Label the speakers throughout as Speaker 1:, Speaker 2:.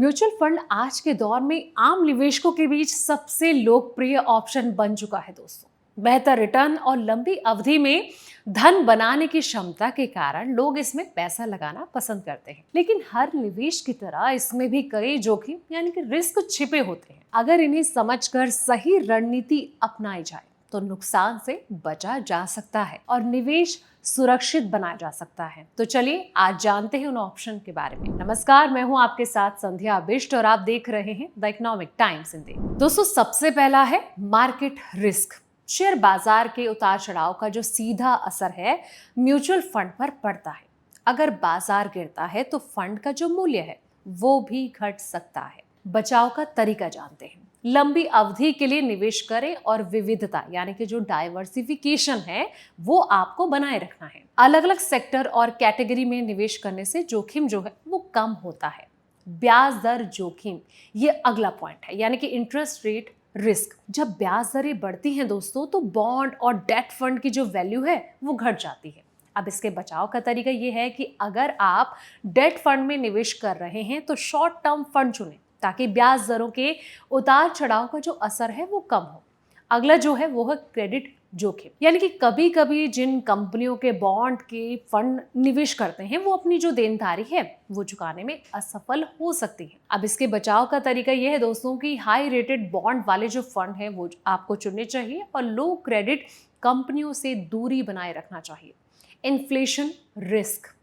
Speaker 1: Mutual fund आज के दौर में आम निवेशकों के बीच सबसे लोकप्रिय ऑप्शन बन चुका है दोस्तों। बेहतर रिटर्न और लंबी अवधि में धन बनाने की क्षमता के कारण लोग इसमें पैसा लगाना पसंद करते हैं। लेकिन हर निवेश की तरह इसमें भी कई जोखिम यानी कि रिस्क छिपे होते हैं। अगर इन्हें समझकर सही रणनीति अपनाई जाए तो नुकसान से बचा जा सकता है और निवेश सुरक्षित बनाया जा सकता है। तो चलिए आज जानते हैं उन ऑप्शन के बारे में। नमस्कार, मैं हूं आपके साथ संध्या बिष्ट और आप देख रहे हैं द इकोनॉमिक टाइम्स हिंदी। दोस्तों, सबसे पहला है मार्केट रिस्क। शेयर बाजार के उतार चढ़ाव का जो सीधा असर है म्यूचुअल फंड पर पड़ता है। अगर बाजार गिरता है तो फंड का जो मूल्य है वो भी घट सकता है। बचाव का तरीका जानते हैं। लंबी अवधि के लिए निवेश करें और विविधता यानी कि जो डाइवर्सिफिकेशन है वो आपको बनाए रखना है। अलग अलग सेक्टर और कैटेगरी में निवेश करने से जोखिम जो है वो कम होता है। ब्याज दर जोखिम ये अगला पॉइंट है, यानी कि इंटरेस्ट रेट रिस्क। जब ब्याज दरें बढ़ती हैं दोस्तों तो बॉन्ड और डेट फंड की जो वैल्यू है वो घट जाती है। अब इसके बचाव का तरीका ये है कि अगर आप डेट फंड में निवेश कर रहे हैं तो शॉर्ट टर्म फंड चुनें ताकि ब्याज दरों के उतार चढ़ाव का जो असर है वो कम हो। अगला जो है वो है क्रेडिट जोखिम, यानी कि कभी कभी जिन कंपनियों के बॉन्ड के फंड निवेश करते हैं वो अपनी जो देनदारी है वो चुकाने में असफल हो सकती है। अब इसके बचाव का तरीका ये है दोस्तों कि हाई रेटेड बॉन्ड वाले जो फंड है वो आपको चुनने चाहिए और लो क्रेडिट कंपनियों से दूरी बनाए रखना चाहिए। इन्फ्लेशन रिस्क,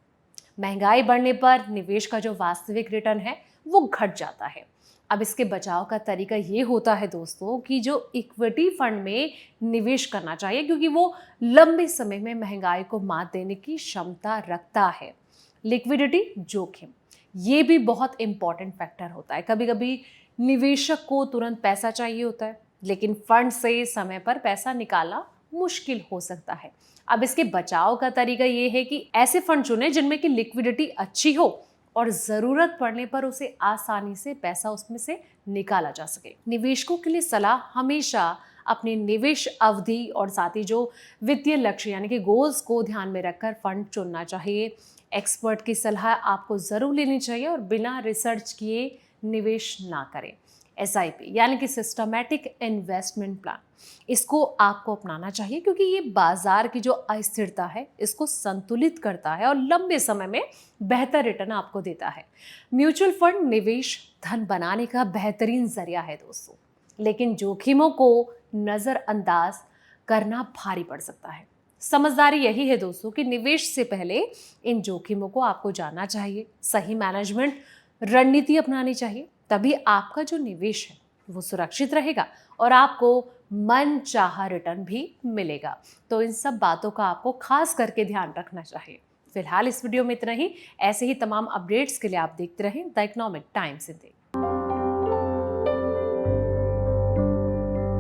Speaker 1: महंगाई बढ़ने पर निवेश का जो वास्तविक रिटर्न है वो घट जाता है। अब इसके बचाव का तरीका ये होता है दोस्तों कि जो इक्विटी फंड में निवेश करना चाहिए क्योंकि वो लंबे समय में महंगाई को मात देने की क्षमता रखता है। लिक्विडिटी जोखिम ये भी बहुत इंपॉर्टेंट फैक्टर होता है। कभी कभी निवेशक को तुरंत पैसा चाहिए होता है लेकिन फंड से समय पर पैसा निकालना मुश्किल हो सकता है। अब इसके बचाव का तरीका ये है कि ऐसे फंड चुनें जिनमें की लिक्विडिटी अच्छी हो और जरूरत पड़ने पर उसे आसानी से पैसा उसमें से निकाला जा सके। निवेशकों के लिए सलाह हमेशा अपनी निवेश अवधि और साथ ही जो वित्तीय लक्ष्य यानी कि गोल्स को ध्यान में रखकर फंड चुनना चाहिए। एक्सपर्ट की सलाह आपको जरूर लेनी चाहिए और बिना रिसर्च किए निवेश ना करें। SIP यानी कि सिस्टमैटिक इन्वेस्टमेंट प्लान, इसको आपको अपनाना चाहिए क्योंकि ये बाजार की जो अस्थिरता है इसको संतुलित करता है और लंबे समय में बेहतर रिटर्न आपको देता है। म्यूचुअल फंड निवेश धन बनाने का बेहतरीन जरिया है दोस्तों, लेकिन जोखिमों को नजरअंदाज करना भारी पड़ सकता है। समझदारी यही है दोस्तों कि निवेश से पहले इन जोखिमों को आपको जानना चाहिए, सही मैनेजमेंट रणनीति अपनानी चाहिए, तभी आपका जो निवेश है वो सुरक्षित रहेगा और आपको मनचाहा रिटर्न भी मिलेगा। तो इन सब बातों का आपको खास करके ध्यान रखना चाहिए। फिलहाल इस वीडियो में इतना ही। ऐसे ही तमाम अपडेट्स के लिए आप देखते रहें द इकोनॉमिक टाइम्स हिंदी।